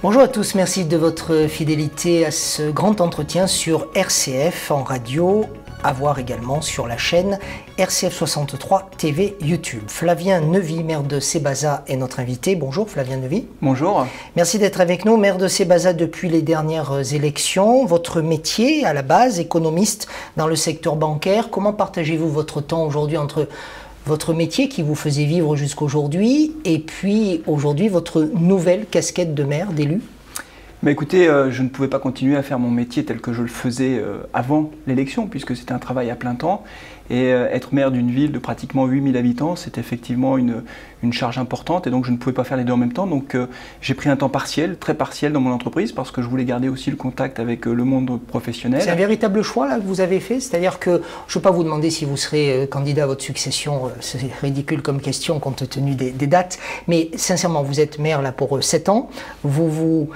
Bonjour à tous, merci de votre fidélité à ce grand entretien sur RCF en radio, à voir également sur la chaîne RCF 63 TV YouTube. Flavien Neuvy, maire de Sébaza, est notre invité. Bonjour Flavien Neuvy. Bonjour. Merci d'être avec nous, maire de Sébaza depuis les dernières élections. Votre métier à la base, économiste dans le secteur bancaire, comment partagez-vous votre temps aujourd'hui entre votre métier qui vous faisait vivre jusqu'aujourd'hui et puis aujourd'hui votre nouvelle casquette de maire, d'élu? Écoutez, je ne pouvais pas continuer à faire mon métier tel que je le faisais avant l'élection, puisque c'était un travail à plein temps. Et être maire d'une ville de pratiquement 8000 habitants, c'est effectivement une charge importante, et donc je ne pouvais pas faire les deux en même temps. Donc j'ai pris un temps partiel, très partiel dans mon entreprise, parce que je voulais garder aussi le contact avec le monde professionnel. C'est un véritable choix là, que vous avez fait, c'est-à-dire que je ne vais pas vous demander si vous serez candidat à votre succession, c'est ridicule comme question compte tenu des dates, mais sincèrement, vous êtes maire là pour 7 ans, vous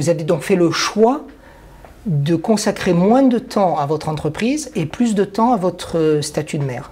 avez donc fait le choix de consacrer moins de temps à votre entreprise et plus de temps à votre statut de maire.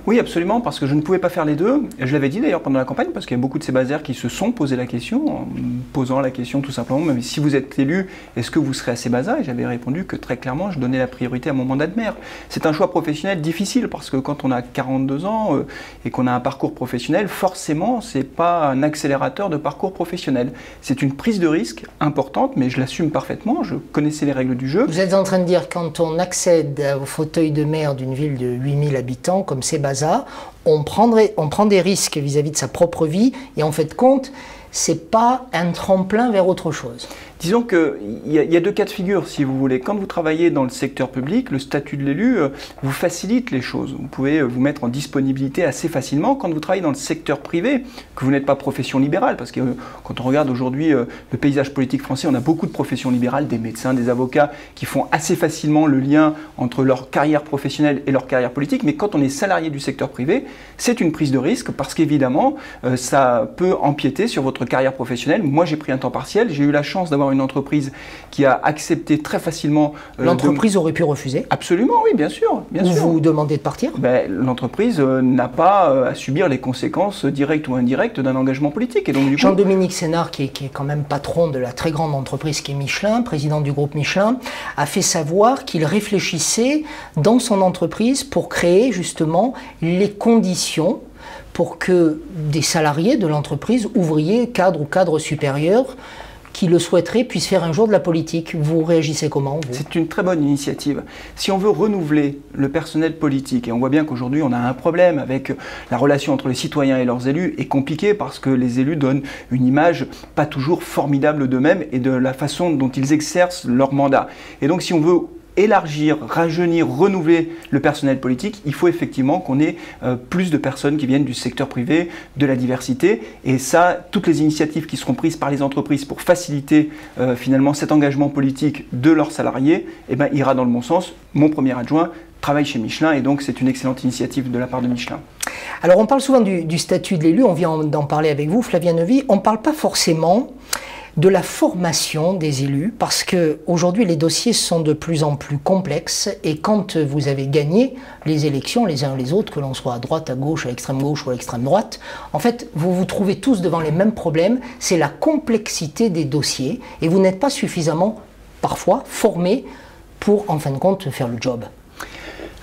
Oui, absolument, parce que je ne pouvais pas faire les deux. Je l'avais dit d'ailleurs pendant la campagne, parce qu'il y a beaucoup de Sébazaires qui se sont posé la question, en me posant la question tout simplement, mais si vous êtes élu, est-ce que vous serez à Sébaza? Et j'avais répondu que très clairement, je donnais la priorité à mon mandat de maire. C'est un choix professionnel difficile, parce que quand on a 42 ans et qu'on a un parcours professionnel, forcément, c'est pas un accélérateur de parcours professionnel. C'est une prise de risque importante, mais je l'assume parfaitement, je connaissais les règles du jeu. Vous êtes en train de dire, quand on accède au fauteuil de maire d'une ville de 8000 habitants, comme Sébaza, on prend des risques vis-à-vis de sa propre vie et en fait compte, c'est pas un tremplin vers autre chose. Disons qu'il y a deux cas de figure, si vous voulez. Quand vous travaillez dans le secteur public, le statut de l'élu vous facilite les choses. Vous pouvez vous mettre en disponibilité assez facilement. Quand vous travaillez dans le secteur privé, que vous n'êtes pas profession libérale, parce que quand on regarde aujourd'hui le paysage politique français, on a beaucoup de professions libérales, des médecins, des avocats, qui font assez facilement le lien entre leur carrière professionnelle et leur carrière politique. Mais quand on est salarié du secteur privé, c'est une prise de risque, parce qu'évidemment, ça peut empiéter sur votre carrière professionnelle. Moi, j'ai pris un temps partiel, j'ai eu la chance d'avoir une entreprise qui a accepté très facilement... L'entreprise aurait pu refuser? Absolument, oui, bien sûr. Bien sûr. Vous demandez de partir? L'entreprise n'a pas à subir les conséquences directes ou indirectes d'un engagement politique. Jean-Dominique Sénard, qui est quand même patron de la très grande entreprise qui est Michelin, président du groupe Michelin, a fait savoir qu'il réfléchissait dans son entreprise pour créer justement les conditions pour que des salariés de l'entreprise, ouvriers, cadres ou cadres supérieurs, qui le souhaiteraient puissent faire un jour de la politique. Vous réagissez comment, vous? C'est une très bonne initiative. Si on veut renouveler le personnel politique, et on voit bien qu'aujourd'hui on a un problème avec la relation entre les citoyens et leurs élus, est compliquée parce que les élus donnent une image pas toujours formidable d'eux-mêmes et de la façon dont ils exercent leur mandat. Et donc si on veut élargir, rajeunir, renouveler le personnel politique, il faut effectivement qu'on ait plus de personnes qui viennent du secteur privé, de la diversité. Et ça, toutes les initiatives qui seront prises par les entreprises pour faciliter finalement cet engagement politique de leurs salariés, ira dans le bon sens. Mon premier adjoint travaille chez Michelin et donc c'est une excellente initiative de la part de Michelin. Alors on parle souvent du statut de l'élu, on vient d'en parler avec vous, Flavien Neuvy. On ne parle pas forcément de la formation des élus, parce qu'aujourd'hui les dossiers sont de plus en plus complexes et quand vous avez gagné les élections les uns les autres, que l'on soit à droite, à gauche, à l'extrême gauche ou à l'extrême droite, en fait vous vous trouvez tous devant les mêmes problèmes, c'est la complexité des dossiers et vous n'êtes pas suffisamment parfois formé pour en fin de compte faire le job.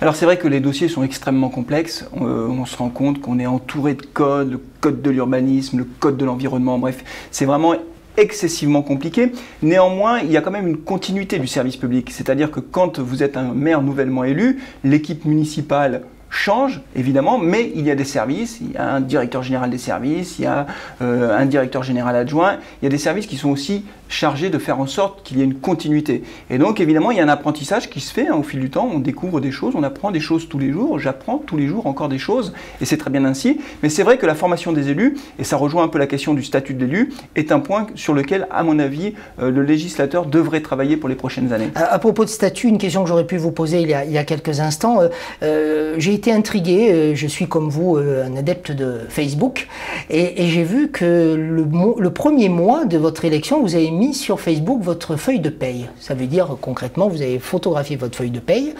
Alors c'est vrai que les dossiers sont extrêmement complexes, on se rend compte qu'on est entouré de codes, le code de l'urbanisme, le code de l'environnement, bref, c'est vraiment excessivement compliqué. Néanmoins, il y a quand même une continuité du service public. C'est-à-dire que quand vous êtes un maire nouvellement élu, l'équipe municipale change, évidemment, mais il y a des services, il y a un directeur général des services, il y a un directeur général adjoint, il y a des services qui sont aussi chargés de faire en sorte qu'il y ait une continuité. Et donc, évidemment, il y a un apprentissage qui se fait au fil du temps, on découvre des choses, on apprend des choses tous les jours, j'apprends tous les jours encore des choses, et c'est très bien ainsi. Mais c'est vrai que la formation des élus, et ça rejoint un peu la question du statut de l'élu, est un point sur lequel, à mon avis, le législateur devrait travailler pour les prochaines années. À propos de statut, une question que j'aurais pu vous poser il y a quelques instants, j'ai été intrigué, je suis comme vous un adepte de Facebook, et j'ai vu que le premier mois de votre élection, vous avez mis sur Facebook votre feuille de paye. Ça veut dire concrètement, vous avez photographié votre feuille de paye,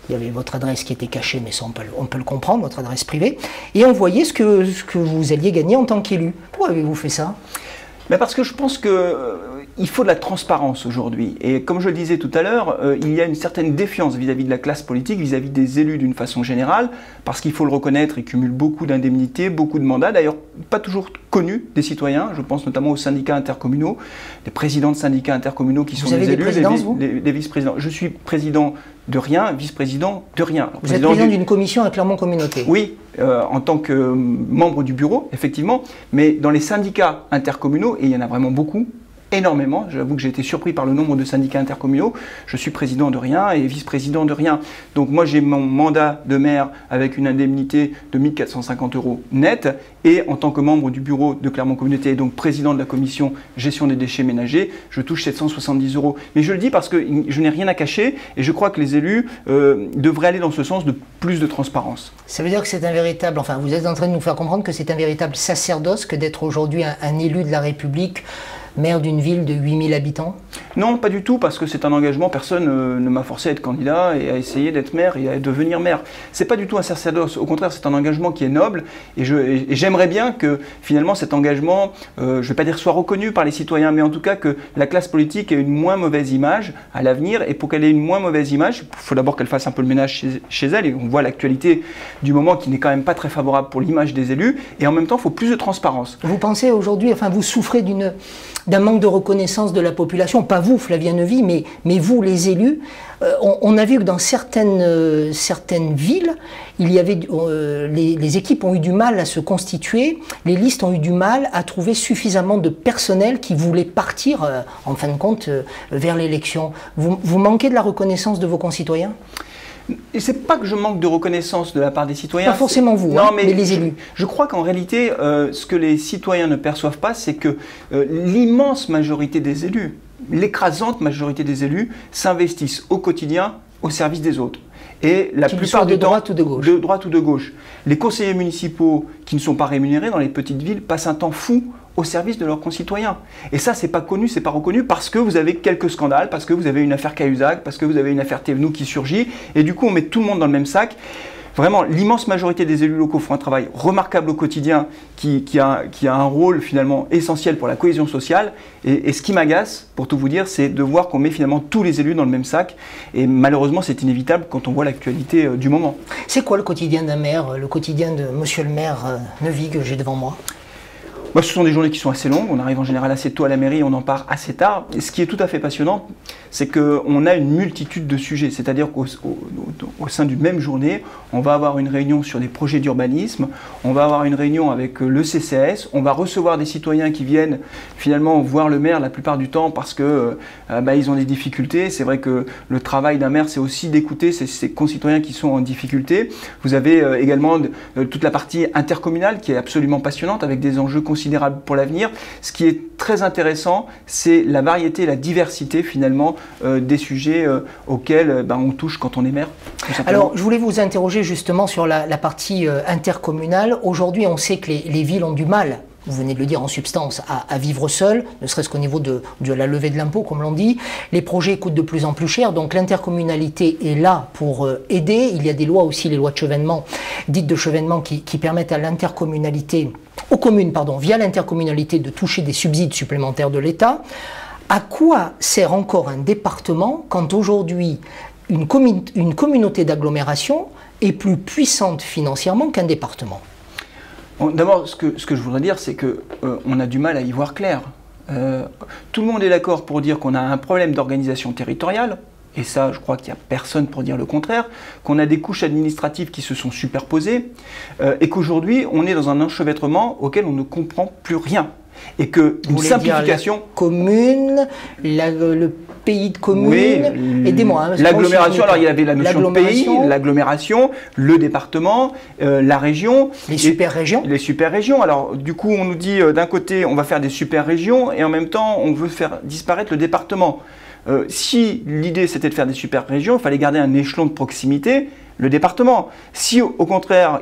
il y avait votre adresse qui était cachée, mais ça on peut le comprendre, votre adresse privée, et on voyait ce que vous alliez gagner en tant qu'élu. Pourquoi avez-vous fait ça ? Mais parce que je pense qu'il faut de la transparence aujourd'hui. Et comme je le disais tout à l'heure, il y a une certaine défiance vis-à-vis de la classe politique, vis-à-vis des élus d'une façon générale, parce qu'il faut le reconnaître, ils cumulent beaucoup d'indemnités, beaucoup de mandats, d'ailleurs pas toujours connus des citoyens. Je pense notamment aux syndicats intercommunaux, des présidents de syndicats intercommunaux qui sont des élus, des vice-présidents. Je suis président de rien, vice-président de rien. Alors, vous êtes président d'une commission à Clermont Communauté. Oui, en tant que membre du bureau, effectivement, mais dans les syndicats intercommunaux, et il y en a vraiment beaucoup, énormément, j'avoue que j'ai été surpris par le nombre de syndicats intercommunaux, je suis président de rien et vice-président de rien. Donc moi j'ai mon mandat de maire avec une indemnité de 1 450 € net, et en tant que membre du bureau de Clermont Communauté et donc président de la commission gestion des déchets ménagers, je touche 770 €. Mais je le dis parce que je n'ai rien à cacher et je crois que les élus devraient aller dans ce sens de plus de transparence. Ça veut dire que c'est un véritable, enfin vous êtes en train de nous faire comprendre que c'est un véritable sacerdoce que d'être aujourd'hui un élu de la République, maire d'une ville de 8000 habitants? Non, pas du tout, parce que c'est un engagement, personne ne m'a forcé à être candidat et à essayer d'être maire et à devenir maire. C'est pas du tout un sacerdoce, au contraire c'est un engagement qui est noble et j'aimerais bien que finalement cet engagement, je ne vais pas dire soit reconnu par les citoyens, mais en tout cas que la classe politique ait une moins mauvaise image à l'avenir, et pour qu'elle ait une moins mauvaise image, il faut d'abord qu'elle fasse un peu le ménage chez elle, et on voit l'actualité du moment qui n'est quand même pas très favorable pour l'image des élus, et en même temps il faut plus de transparence. Vous pensez aujourd'hui, enfin vous souffrez d'un manque de reconnaissance de la population, pas vous Flavien Neuvy, mais vous les élus. On a vu que dans certaines villes, il y avait, les équipes ont eu du mal à se constituer, les listes ont eu du mal à trouver suffisamment de personnel qui voulait partir, en fin de compte, vers l'élection. Vous manquez de la reconnaissance de vos concitoyens ? Et c'est pas que je manque de reconnaissance de la part des citoyens. Pas forcément vous, non, mais les élus. Je crois qu'en réalité, ce que les citoyens ne perçoivent pas, c'est que l'immense majorité des élus, l'écrasante majorité des élus, s'investissent au quotidien au service des autres. Et la plupart du temps, de droite ou de gauche. De droite ou de gauche. Les conseillers municipaux qui ne sont pas rémunérés dans les petites villes passent un temps fou au service de leurs concitoyens. Et ça, c'est pas connu, c'est pas reconnu parce que vous avez quelques scandales, parce que vous avez une affaire Cahuzac, parce que vous avez une affaire Thévenoud qui surgit, et du coup, on met tout le monde dans le même sac. Vraiment, l'immense majorité des élus locaux font un travail remarquable au quotidien qui a un rôle finalement essentiel pour la cohésion sociale. Et ce qui m'agace, pour tout vous dire, c'est de voir qu'on met finalement tous les élus dans le même sac. Et malheureusement, c'est inévitable quand on voit l'actualité du moment. C'est quoi le quotidien d'un maire, le quotidien de monsieur le maire Neuvy que j'ai devant moi ? Bah, ce sont des journées qui sont assez longues, on arrive en général assez tôt à la mairie, on en part assez tard. Et ce qui est tout à fait passionnant, c'est qu'on a une multitude de sujets, c'est-à-dire qu'au sein d'une même journée, on va avoir une réunion sur des projets d'urbanisme, on va avoir une réunion avec le CCAS, on va recevoir des citoyens qui viennent finalement voir le maire la plupart du temps parce que ils ont des difficultés. C'est vrai que le travail d'un maire, c'est aussi d'écouter ces concitoyens qui sont en difficulté. Vous avez également toute la partie intercommunale qui est absolument passionnante avec des enjeux considérables pour l'avenir. Ce qui est très intéressant, c'est la variété, la diversité finalement des sujets auxquels on touche quand on est maire. Alors, je voulais vous interroger justement sur la partie intercommunale. Aujourd'hui, on sait que les villes ont du mal, vous venez de le dire en substance, à vivre seules, ne serait-ce qu'au niveau de la levée de l'impôt, comme l'on dit. Les projets coûtent de plus en plus cher, donc l'intercommunalité est là pour aider. Il y a des lois aussi, les lois de chevènement, dites de chevènement, qui permettent à l'intercommunalité, aux communes, pardon, via l'intercommunalité, de toucher des subsides supplémentaires de l'État. À quoi sert encore un département quand aujourd'hui une communauté d'agglomération est plus puissante financièrement qu'un département ? D'abord, ce que je voudrais dire, c'est qu'on a du mal à y voir clair. Tout le monde est d'accord pour dire qu'on a un problème d'organisation territoriale, et ça, je crois qu'il n'y a personne pour dire le contraire, qu'on a des couches administratives qui se sont superposées, et qu'aujourd'hui, on est dans un enchevêtrement auquel on ne comprend plus rien. Et qu'une simplification... La commune, le pays de commune, oui, aidez-moi. Hein, l'agglomération, alors il y avait la notion de pays, l'agglomération, le département, la région. Les super-régions. Les super-régions. Alors du coup, on nous dit d'un côté, on va faire des super-régions, et en même temps, on veut faire disparaître le département. Si l'idée c'était de faire des super-régions, il fallait garder un échelon de proximité, le département. Si au contraire,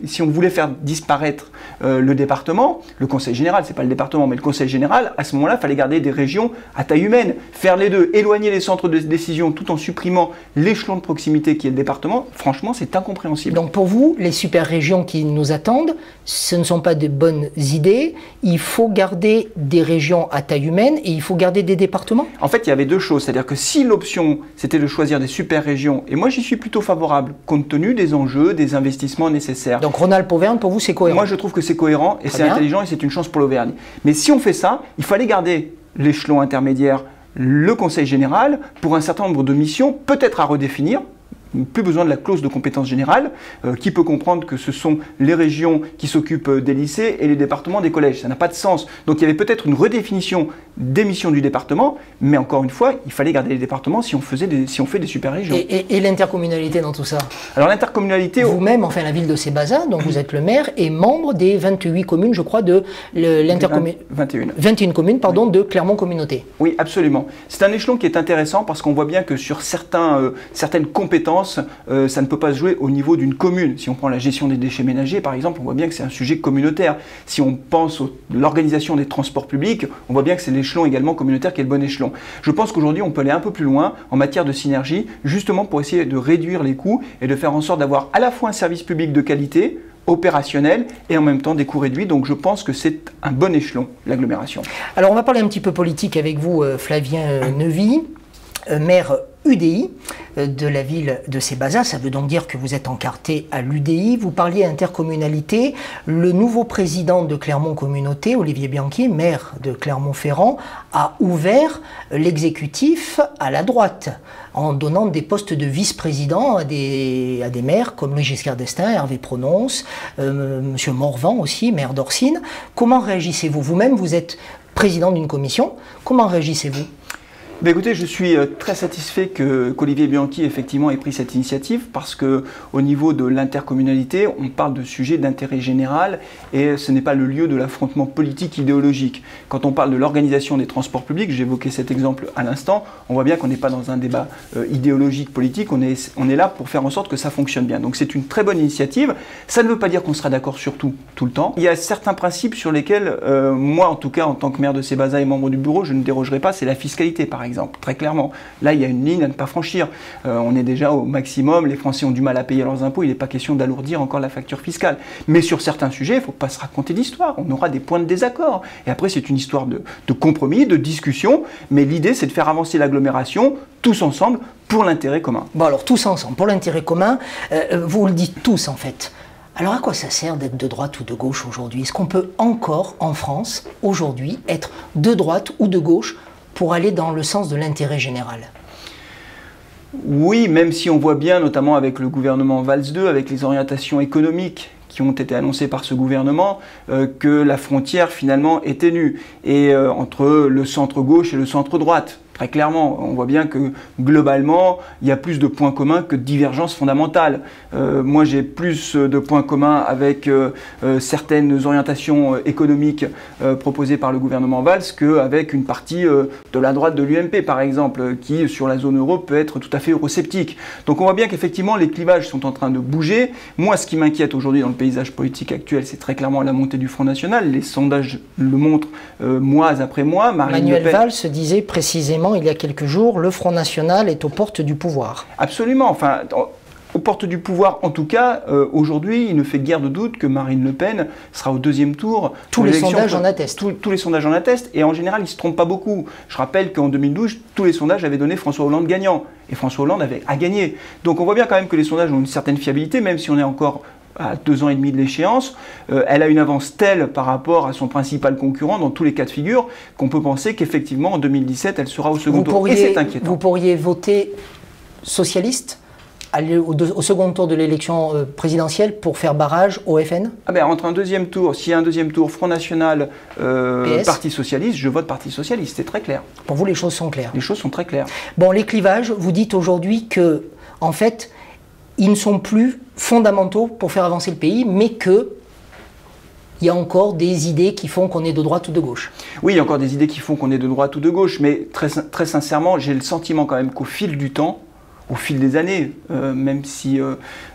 si on voulait faire disparaître le département, le conseil général, c'est pas le département, mais le conseil général, à ce moment-là, il fallait garder des régions à taille humaine, faire les deux. 2, éloigner les centres de décision tout en supprimant l'échelon de proximité qui est le département, franchement, c'est incompréhensible. Donc pour vous, les super régions qui nous attendent, ce ne sont pas de bonnes idées. Il faut garder des régions à taille humaine et il faut garder des départements? En fait, il y avait deux choses. C'est-à-dire que si l'option, c'était de choisir des super régions, et moi j'y suis plutôt favorable, compte tenu des enjeux, des investissements nécessaires. Donc Rhône-Alpes-Auvergne, pour vous, c'est cohérent? Moi, je trouve que c'est cohérent et c'est intelligent et c'est une chance pour l'Auvergne. Mais si on fait ça, il fallait garder l'échelon intermédiaire, le Conseil général, pour un certain nombre de missions, peut-être à redéfinir. Plus besoin de la clause de compétence générale, qui peut comprendre que ce sont les régions qui s'occupent des lycées et les départements des collèges. Ça n'a pas de sens. Donc il y avait peut-être une redéfinition des missions du département, mais encore une fois, il fallait garder les départements si on fait des super régions. Et l'intercommunalité dans tout ça? Alors l'intercommunalité... Vous-même, enfin la ville de Sébaza, dont vous êtes le maire, est membre des 28 communes, je crois, de l'intercommunalité... 21 communes, pardon, oui. De Clermont Communauté. Oui, absolument. C'est un échelon qui est intéressant parce qu'on voit bien que sur certaines compétences, ça ne peut pas se jouer au niveau d'une commune. Si on prend la gestion des déchets ménagers, par exemple, on voit bien que c'est un sujet communautaire. Si on pense à l'organisation des transports publics, on voit bien que c'est l'échelon également communautaire qui est le bon échelon. Je pense qu'aujourd'hui, on peut aller un peu plus loin en matière de synergie, justement pour essayer de réduire les coûts et de faire en sorte d'avoir à la fois un service public de qualité, opérationnel et en même temps des coûts réduits. Donc je pense que c'est un bon échelon, l'agglomération. Alors on va parler un petit peu politique avec vous, Flavien Neuvy, maire UDI de la ville de Sébaza. Ça veut donc dire que vous êtes encarté à l'UDI. Vous parliez intercommunalité. Le nouveau président de Clermont Communauté, Olivier Bianchi, maire de Clermont-Ferrand, a ouvert l'exécutif à la droite en donnant des postes de vice-président à des maires comme Louis Giscard d'Estaing, Hervé Prononce, M. Morvan aussi, maire d'Orsine. Comment réagissez-vous? Vous-même, vous êtes président d'une commission. Comment réagissez-vous? Ben écoutez, je suis très satisfait qu'Olivier Bianchi effectivement ait pris cette initiative parce que au niveau de l'intercommunalité, on parle de sujets d'intérêt général et ce n'est pas le lieu de l'affrontement politique idéologique. Quand on parle de l'organisation des transports publics, j'évoquais cet exemple à l'instant, on voit bien qu'on n'est pas dans un débat idéologique politique, on est là pour faire en sorte que ça fonctionne bien. Donc c'est une très bonne initiative. Ça ne veut pas dire qu'on sera d'accord sur tout le temps. Il y a certains principes sur lesquels moi en tout cas en tant que maire de Sébaza et membre du bureau, je ne dérogerai pas, c'est la fiscalité par exemple. Très clairement. Là, il y a une ligne à ne pas franchir. On est déjà au maximum, les Français ont du mal à payer leurs impôts, il n'est pas question d'alourdir encore la facture fiscale. Mais sur certains sujets, il ne faut pas se raconter d'histoire, on aura des points de désaccord. Et après, c'est une histoire de compromis, de discussion, mais l'idée, c'est de faire avancer l'agglomération, tous ensemble, pour l'intérêt commun. Bon alors, tous ensemble, pour l'intérêt commun, vous le dites tous en fait. Alors à quoi ça sert d'être de droite ou de gauche aujourd'hui? Est-ce qu'on peut encore, en France, aujourd'hui, être de droite ou de gauche pour aller dans le sens de l'intérêt général? Oui, même si on voit bien, notamment avec le gouvernement Valls II, avec les orientations économiques qui ont été annoncées par ce gouvernement, que la frontière finalement est ténue, et entre le centre-gauche et le centre-droite. Très clairement, on voit bien que globalement, il y a plus de points communs que de divergences fondamentales. Moi, j'ai plus de points communs avec certaines orientations économiques proposées par le gouvernement Valls qu'avec une partie de la droite de l'UMP, par exemple, qui, sur la zone euro, peut être tout à fait eurosceptique. Donc on voit bien qu'effectivement, les clivages sont en train de bouger. Moi, ce qui m'inquiète aujourd'hui dans le paysage politique actuel, c'est très clairement la montée du Front National. Les sondages le montrent mois après mois. Manuel Valls se disait précisément il y a quelques jours, le Front National est aux portes du pouvoir. Absolument, enfin, aux portes du pouvoir, en tout cas, aujourd'hui, il ne fait guère de doute que Marine Le Pen sera au deuxième tour. Tous les sondages en attestent. Tous les sondages en attestent, et en général, ils ne se trompent pas beaucoup. Je rappelle qu'en 2012, tous les sondages avaient donné François Hollande gagnant, et François Hollande a gagné. Donc on voit bien quand même que les sondages ont une certaine fiabilité, même si on est encore à 2 ans et demi de l'échéance. Elle a une avance telle par rapport à son principal concurrent dans tous les cas de figure qu'on peut penser qu'effectivement en 2017 elle sera au second tour. Et c'est inquiétant. Vous pourriez voter socialiste au second tour de l'élection présidentielle pour faire barrage au FN? Ah ben, entre un deuxième tour, s'il y a un deuxième tour Front National, Parti Socialiste, je vote Parti Socialiste, c'est très clair. Pour vous les choses sont claires? Les choses sont très claires. Bon, les clivages, vous dites aujourd'hui que en fait ils ne sont plus fondamentaux pour faire avancer le pays, mais qu'il y a encore des idées qui font qu'on est de droite ou de gauche. Oui, il y a encore des idées qui font qu'on est de droite ou de gauche, mais très sincèrement, j'ai le sentiment quand même qu'au fil du temps, au fil des années, même si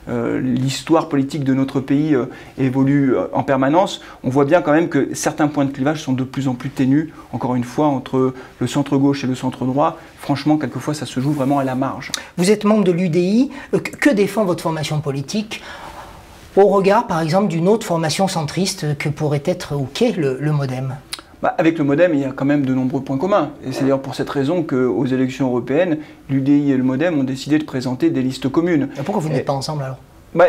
l'histoire politique de notre pays évolue en permanence, on voit bien quand même que certains points de clivage sont de plus en plus ténus, encore une fois, entre le centre-gauche et le centre-droit. Franchement, quelquefois, ça se joue vraiment à la marge. Vous êtes membre de l'UDI. Que défend votre formation politique au regard, par exemple, d'une autre formation centriste que pourrait être ou qu'est le MoDem? Avec le MoDem, il y a quand même de nombreux points communs. Et c'est d'ailleurs pour cette raison qu'aux élections européennes, l'UDI et le MoDem ont décidé de présenter des listes communes. Et pourquoi vous n'êtes pas ensemble alors?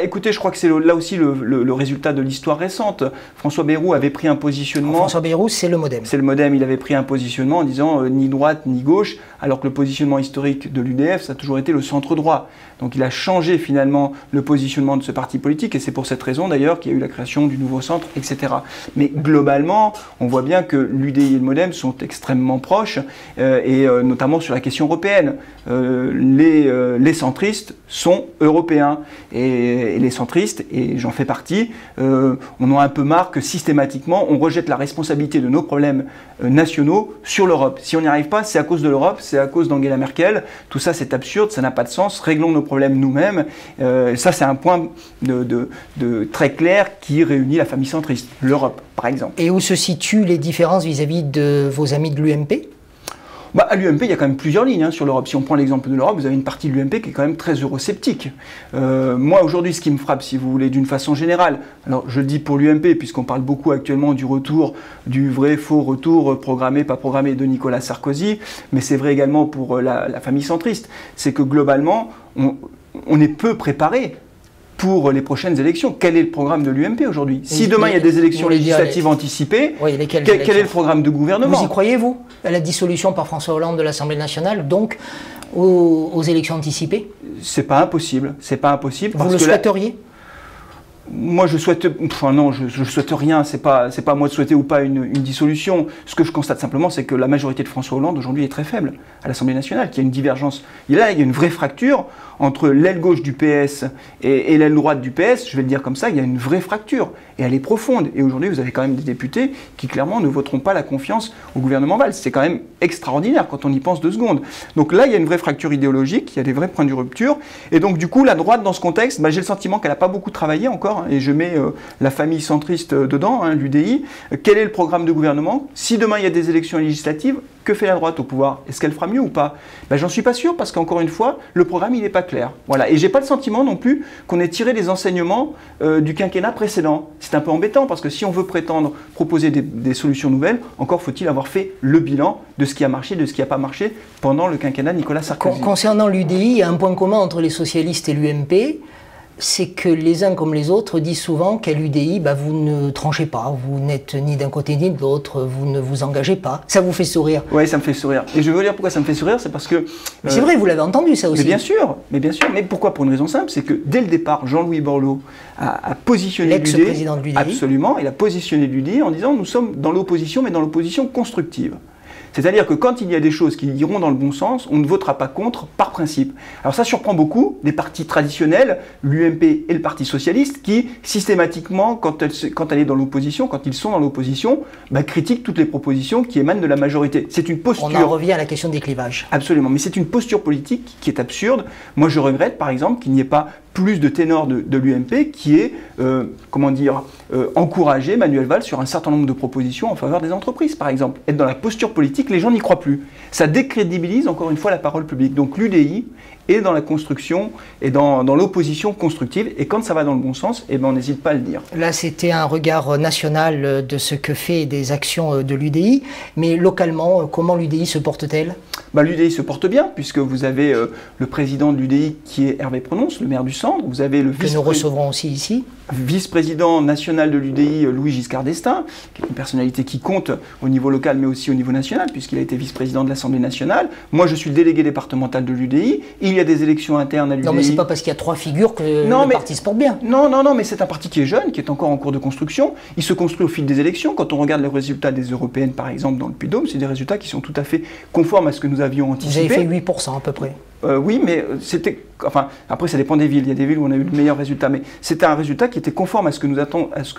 Écoutez, je crois que c'est là aussi le résultat de l'histoire récente. François Bayrou avait pris un positionnement... François Bayrou, c'est le MoDem. C'est le MoDem, il avait pris un positionnement en disant ni droite ni gauche, alors que le positionnement historique de l'UDF, ça a toujours été le centre-droit. Donc il a changé finalement le positionnement de ce parti politique, et c'est pour cette raison d'ailleurs qu'il y a eu la création du nouveau centre, etc. Mais globalement, on voit bien que l'UDI et le MoDem sont extrêmement proches, et notamment sur la question européenne. Les centristes sont européens, et les centristes, et j'en fais partie, on a un peu marre que systématiquement on rejette la responsabilité de nos problèmes nationaux sur l'Europe. Si on n'y arrive pas, c'est à cause de l'Europe, c'est à cause d'Angela Merkel. Tout ça, c'est absurde, ça n'a pas de sens. Réglons nos problèmes nous-mêmes. Ça, c'est un point très clair qui réunit la famille centriste, l'Europe, par exemple. Et où se situent les différences vis-à-vis de vos amis de l'UMP ? À l'UMP, il y a quand même plusieurs lignes sur l'Europe. Si on prend l'exemple de l'Europe, vous avez une partie de l'UMP qui est quand même très eurosceptique. Moi, aujourd'hui, ce qui me frappe, si vous voulez, d'une façon générale, alors je le dis pour l'UMP, puisqu'on parle beaucoup actuellement du retour, du vrai, faux retour, programmé, pas programmé, de Nicolas Sarkozy, mais c'est vrai également pour la famille centriste, c'est que globalement, on est peu préparé pour les prochaines élections. Quel est le programme de l'UMP aujourd'hui? Si demain il y a des élections législatives anticipées, quel est le programme de gouvernement? Vous y croyez, vous, à la dissolution par François Hollande de l'Assemblée nationale, donc aux élections anticipées? C'est pas impossible. C'est pas impossible. Vous le souhaiteriez? Moi, je souhaite... Enfin non, je souhaite rien. C'est pas à moi de souhaiter ou pas une dissolution. Ce que je constate simplement, c'est que la majorité de François Hollande aujourd'hui est très faible à l'Assemblée nationale, qu'il y a une divergence. Il y a une vraie fracture entre l'aile gauche du PS et l'aile droite du PS. Je vais le dire comme ça, il y a une vraie fracture. Et elle est profonde. Et aujourd'hui, vous avez quand même des députés qui, clairement, ne voteront pas la confiance au gouvernement Valls. C'est quand même extraordinaire quand on y pense 2 secondes. Donc là, il y a une vraie fracture idéologique, il y a des vrais points de rupture. Et donc, du coup, la droite, dans ce contexte, j'ai le sentiment qu'elle n'a pas beaucoup travaillé encore. Et je mets la famille centriste dedans, l'UDI. Quel est le programme de gouvernement? Si demain, il y a des élections législatives, que fait la droite au pouvoir? Est-ce qu'elle fera mieux ou pas? J'en suis pas sûr, parce qu'encore une fois, le programme, il n'est pas clair. Voilà. Et j'ai pas le sentiment non plus qu'on ait tiré les enseignements du quinquennat précédent. C'est un peu embêtant, parce que si on veut prétendre proposer des solutions nouvelles, encore faut-il avoir fait le bilan de ce qui a marché, de ce qui n'a pas marché pendant le quinquennat Nicolas Sarkozy. Concernant l'UDI, il y a un point commun entre les socialistes et l'UMP, c'est que les uns comme les autres disent souvent qu'à l'UDI, vous ne tranchez pas, vous n'êtes ni d'un côté ni de l'autre, vous ne vous engagez pas. Ça vous fait sourire? Oui, ça me fait sourire. Et je veux dire pourquoi ça me fait sourire, c'est parce que... c'est vrai, vous l'avez entendu ça aussi. Mais bien sûr. Mais pourquoi? Pour une raison simple, c'est que dès le départ, Jean-Louis Borloo a positionné l'UDI... L'ex-président de l'UDI. Absolument, il a positionné l'UDI en disant « nous sommes dans l'opposition, mais dans l'opposition constructive ». C'est-à-dire que quand il y a des choses qui iront dans le bon sens, on ne votera pas contre par principe. Alors ça surprend beaucoup des partis traditionnels, l'UMP et le Parti Socialiste, qui systématiquement, quand elle est dans l'opposition, quand ils sont dans l'opposition, critiquent toutes les propositions qui émanent de la majorité. C'est une posture... On en revient à la question des clivages. Absolument, mais c'est une posture politique qui est absurde. Moi je regrette par exemple qu'il n'y ait pas plus de ténors de l'UMP qui ait, encouragé Manuel Valls sur un certain nombre de propositions en faveur des entreprises, par exemple. Être dans la posture politique, les gens n'y croient plus. Ça décrédibilise encore une fois la parole publique. Donc l'UDI est dans la construction et dans l'opposition constructive. Et quand ça va dans le bon sens, on n'hésite pas à le dire. Là, c'était un regard national de ce que fait des actions de l'UDI. Mais localement, comment l'UDI se porte-t-elle? L'UDI se porte bien, puisque vous avez le président de l'UDI qui est Hervé Prononce, le maire du Centre. Vous avez le que nous recevrons aussi ici. Vice-président national de l'UDI, Louis Giscard d'Estaing, qui est une personnalité qui compte au niveau local, mais aussi au niveau national, puisqu'il a été vice-président de l'Assemblée nationale. Moi, je suis le délégué départemental de l'UDI. Il y a des élections internes à l'UDI. Non, mais c'est pas parce qu'il y a 3 figures que le parti se porte bien. Non, mais c'est un parti qui est jeune, qui est encore en cours de construction. Il se construit au fil des élections. Quand on regarde les résultats des européennes, par exemple, dans le Puy-de-Dôme, c'est des résultats qui sont tout à fait conformes à ce que nous avions anticipé. Vous avez fait 8% à peu près. Oui, mais c'était... Enfin, après, ça dépend des villes. Il y a des villes où on a eu le meilleur résultat. Mais c'était un résultat qui était conforme à ce que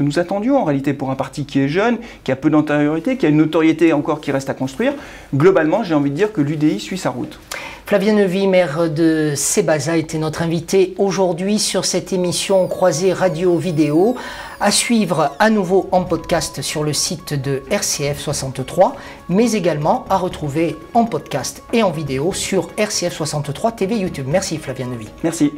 nous attendions, en réalité, pour un parti qui est jeune, qui a peu d'antériorité, qui a une notoriété encore qui reste à construire. Globalement, j'ai envie de dire que l'UDI suit sa route. Flavien Neuvy, maire de Sébaza, était notre invité aujourd'hui sur cette émission Croisée Radio-Vidéo, à suivre à nouveau en podcast sur le site de RCF 63, mais également à retrouver en podcast et en vidéo sur RCF 63 TV YouTube. Merci Flavien Neuvy. Merci.